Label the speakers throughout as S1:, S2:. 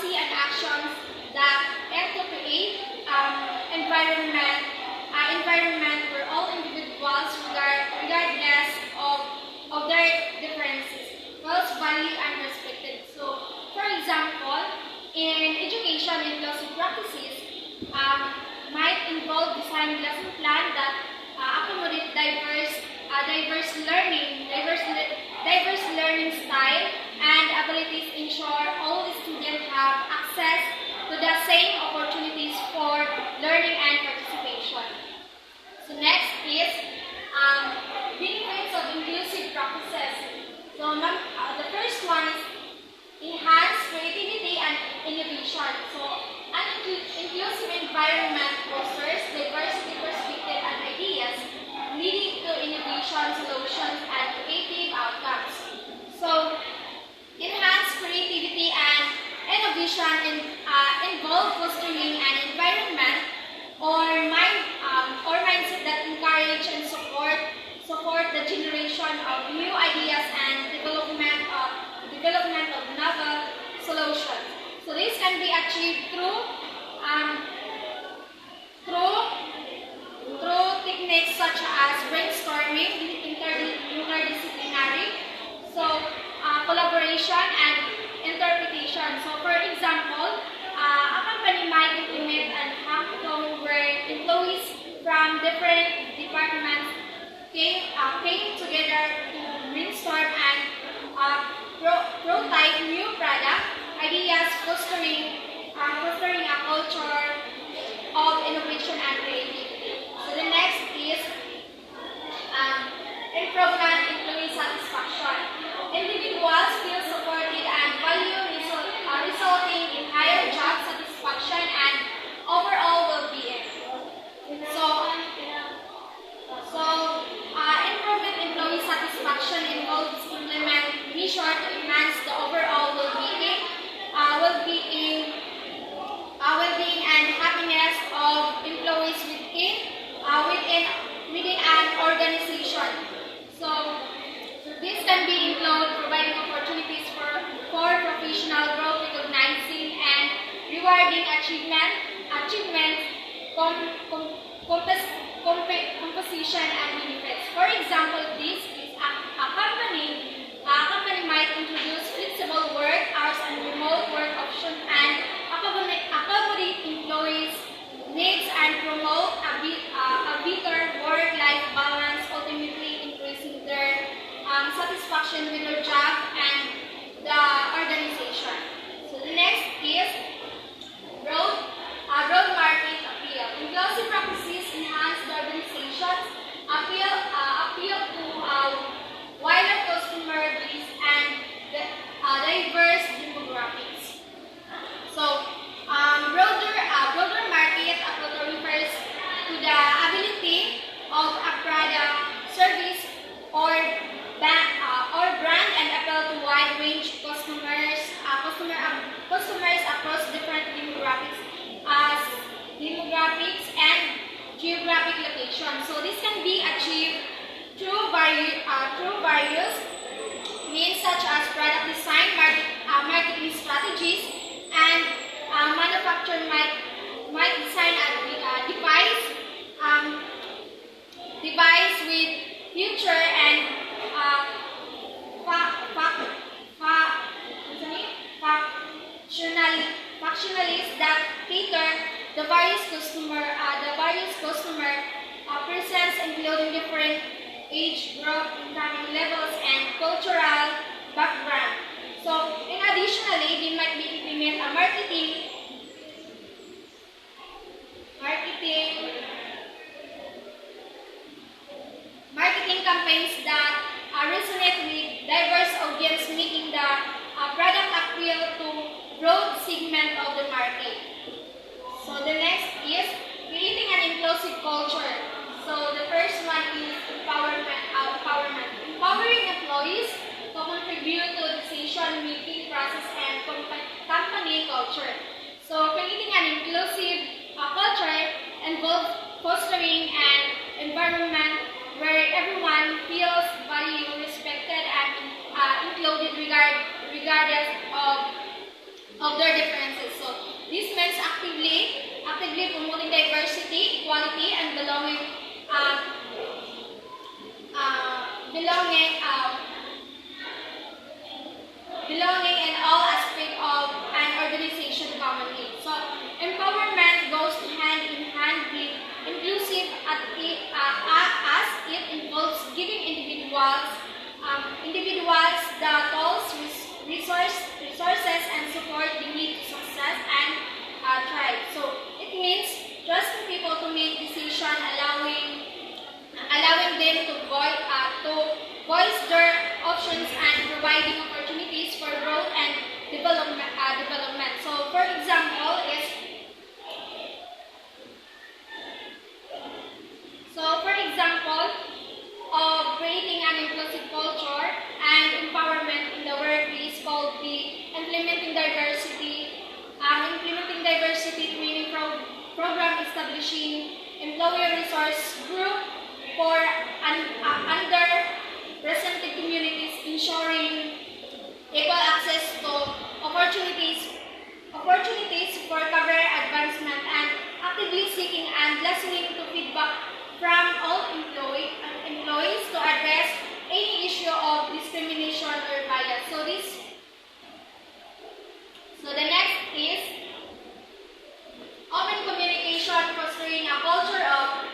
S1: policy and actions that aim to create environment where all individuals, regardless of their differences, feels valued and respected. So, for example, in education, inclusive practices might involve designing lesson plan that accommodate diverse learning style and abilities, ensure all the students have access to the same opportunities for learning and participation. So next is benefits of inclusive practices. So the first one is enhance creativity and innovation. So an inclusive environment fosters diversity perspective and ideas, leading to innovation, solutions, and creative outcomes. So enhance creativity and innovation involve fostering an environment or mindset that encourage and support the generation of new ideas and development of novel solutions. So this can be achieved through techniques such as brainstorming, interdisciplinary, collaboration and interpretation. So for example, a company might implement an hackathon where employees from different departments came together to brainstorm and prototype new product ideas, fostering a culture of innovation and creativity. So the next is improvement employee satisfaction. Individuals feel supported and valued, resulting in higher job satisfaction and overall well-being. Improvement employee satisfaction involves implement measures to enhance the overall well-being and happiness of employees within an organization. So this can be include providing opportunities for professional growth, recognizing and rewarding achievements, composition and benefits. For example, this is a company might introduce flexible work hours and remote work options and accommodate employees' needs and promote a better work-life balance, ultimately increasing their satisfaction with their job and the organization. So the next is broad market appeal. Inclusive practices enhance the organization's appeal to wider customer base and diverse demographics. So broader market appeal refers to the ability of a product, service, or brand and appeal to wide range customers across different demographics and geographic locations. So this can be achieved through various means such as product design, marketing strategies, and manufacturer might design a device with future and functionalities that cater the various customer presence, including different age group, income levels, and cultural background. So, additionally, they might be implement a marketing campaigns that resonate with diverse audience, making the product appeal to broad segment of the market. So the next is creating an inclusive culture. So the first one is empowerment. Empowering employees to contribute to decision-making process and company culture. So creating an inclusive culture involves fostering an environment where everyone feels valued, respected, and included regardless of of their differences. So this means actively promoting diversity, equality, and belonging in all aspects of an organization commonly. So empowerment goes hand in hand with inclusive as it involves giving individuals the tools, resources, and support they need to success and thrive. So it means trusting people to make decisions, allowing them to voice their options and providing opportunities for growth and development. So, for example, of creating an inclusive culture and empowerment in the workplace called the implementing diversity training program, establishing employer resource group for underrepresented communities, ensuring equal access to opportunities for career advancement, and actively seeking and listening to feedback from all employees to address any issue of discrimination or bias. So the next is open communication, fostering a culture of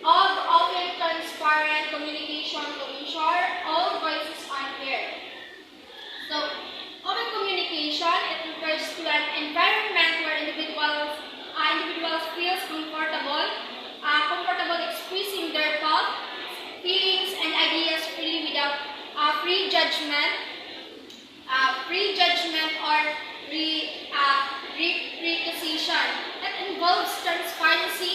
S1: open, transparent communication to ensure all voices are heard. So, open communication, it refers to an environment where individuals feel comfortable expressing their thoughts, feelings, and ideas freely without prejudgment or preconception. That involves transparency,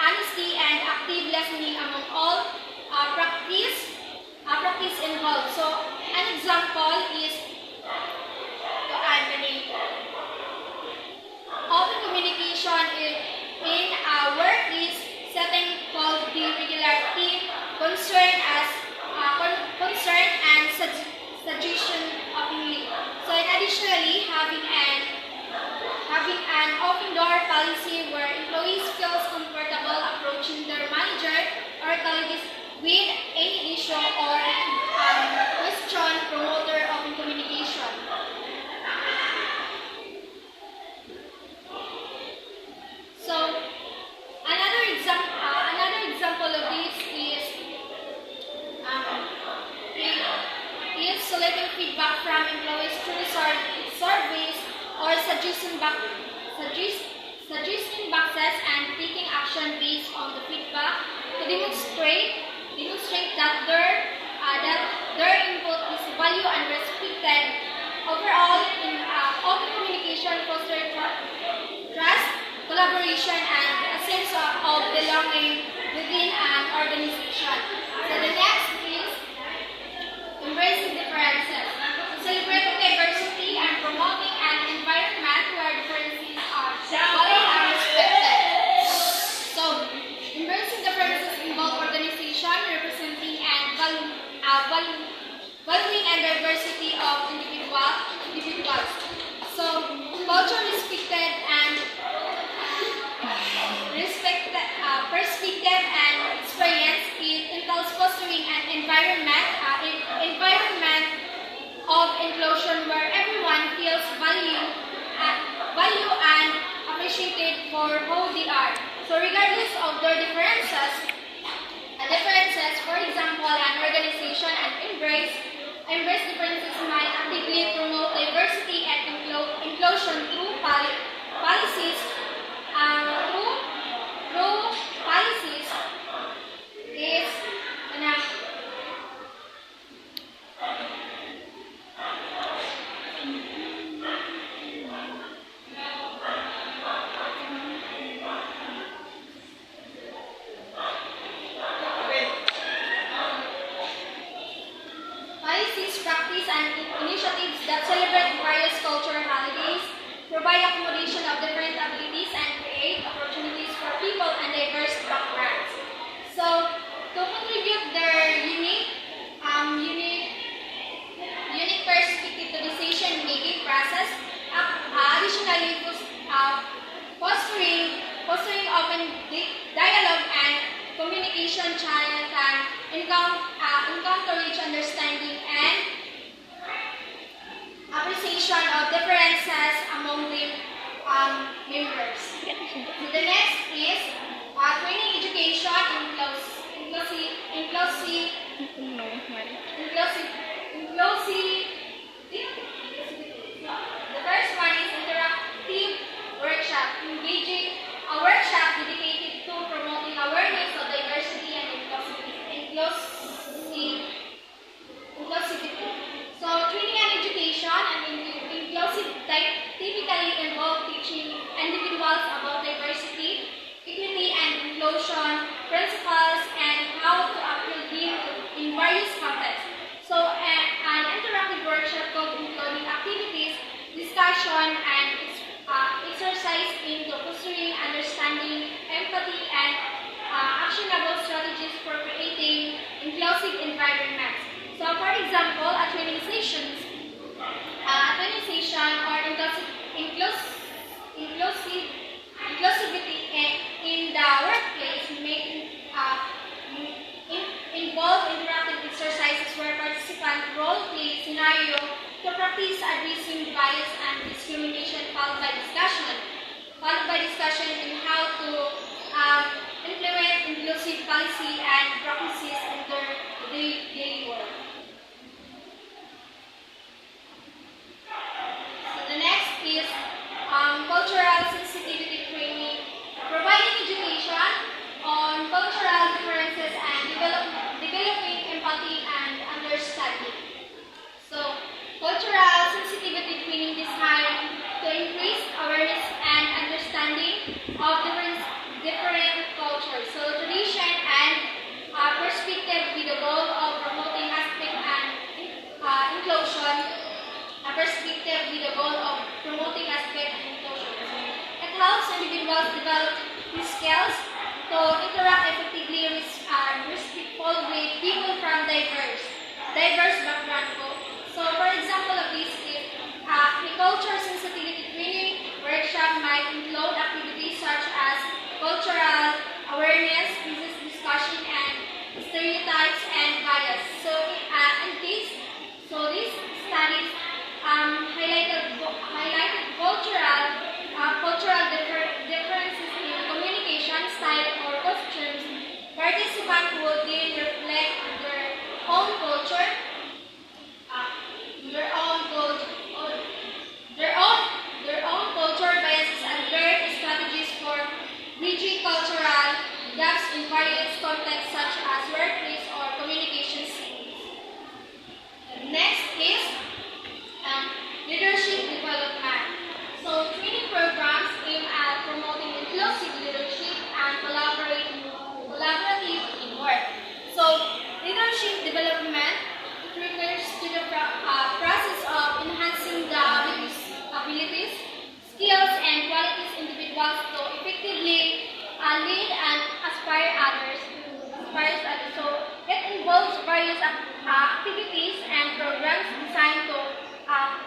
S1: honesty, and active listening among all practice involved. So, an example is open communication in work is setting called the regularity, concern and suggestion openly. So, and additionally, having an open door policy where employees feel comfortable approaching their manager or colleagues with any issue or question, promoter open communication. So another example of this is selecting feedback from employees through surveys or suggesting boxes and taking action based on the feedback to demonstrate that their input is valued and respected. Overall, in open communication fosters trust, collaboration, and a sense of belonging within an organization. So the next is embracing differences. Celebrating diversity and promoting an environment where differences are valued and respected. So, embracing differences involve organization representing and valuing and diversity of individuals. So, culture perspective and experience, it entails fostering an environment of inclusion where everyone feels valued and appreciated for who they are. So regardless of their differences, for example, an organization and embrace differences might actively promote diversity and inclusion through policies. Through policies is communication channel can encounter rich understanding and appreciation of differences among the members. So the next is training education inclusive. The first one is interactive workshop, engaging a workshop dedicated to promoting awareness of diversity and inclusivity. So training and education and inclusive typically involve teaching individuals about diversity, equity, and inclusion principles and how to apply them in various contexts. So an interactive workshop could include activities, discussion, and exercise into fostering understanding, empathy, and actionable strategies for creating inclusive environments. So, for example, a training session or inclusivity in the workplace may involve interactive exercises where participants role-play scenario to practice addressing bias and discrimination, followed by discussion in how to implement inclusive policy and practices in their daily work. So the next is cultural sensitivity training, providing education on cultural differences and developing empathy and understanding. So, cultural sensitivity training designed to increase awareness and understanding of different cultures. So, tradition and perspective with the goal of promoting aspect and inclusion. A perspective with the goal of promoting aspect and inclusion. It helps individuals develop these skills to interact effectively respectful with people from diverse background. So, for example of this is a culture sensitivity training workshop might include activities such as cultural awareness, business discussion, and stereotypes and bias. So, these studies highlighted cultural differences in communication style or costumes. Participants would then reflect on their own culture, their own culture biases and learn strategies for bridging cultural gaps in various contexts such as workplace or communication settings. Next is leadership development. So training programs aim at promoting inclusive leadership and collaborative teamwork. So leadership development refers to the process of enhancing the abilities, skills, and qualities individuals to effectively lead and inspire others. So it involves various activities and programs designed to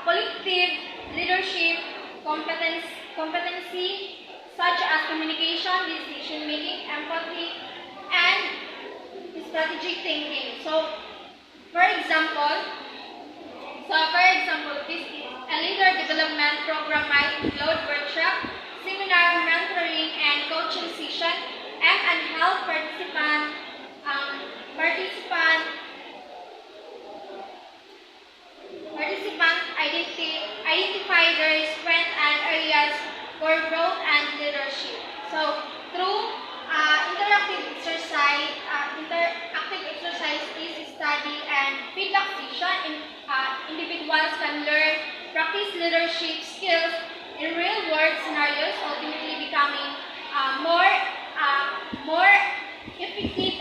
S1: collective leadership competency such as communication, decision making, empathy, and strategic thinking. So, for example, this is a leader development program might include workshop, seminar, mentoring, and coaching session, and help participants identify their strengths and areas for growth and leadership. So, through interactive exercise is study and feedback session, individuals can learn, practice leadership skills in real-world scenarios, ultimately becoming more effective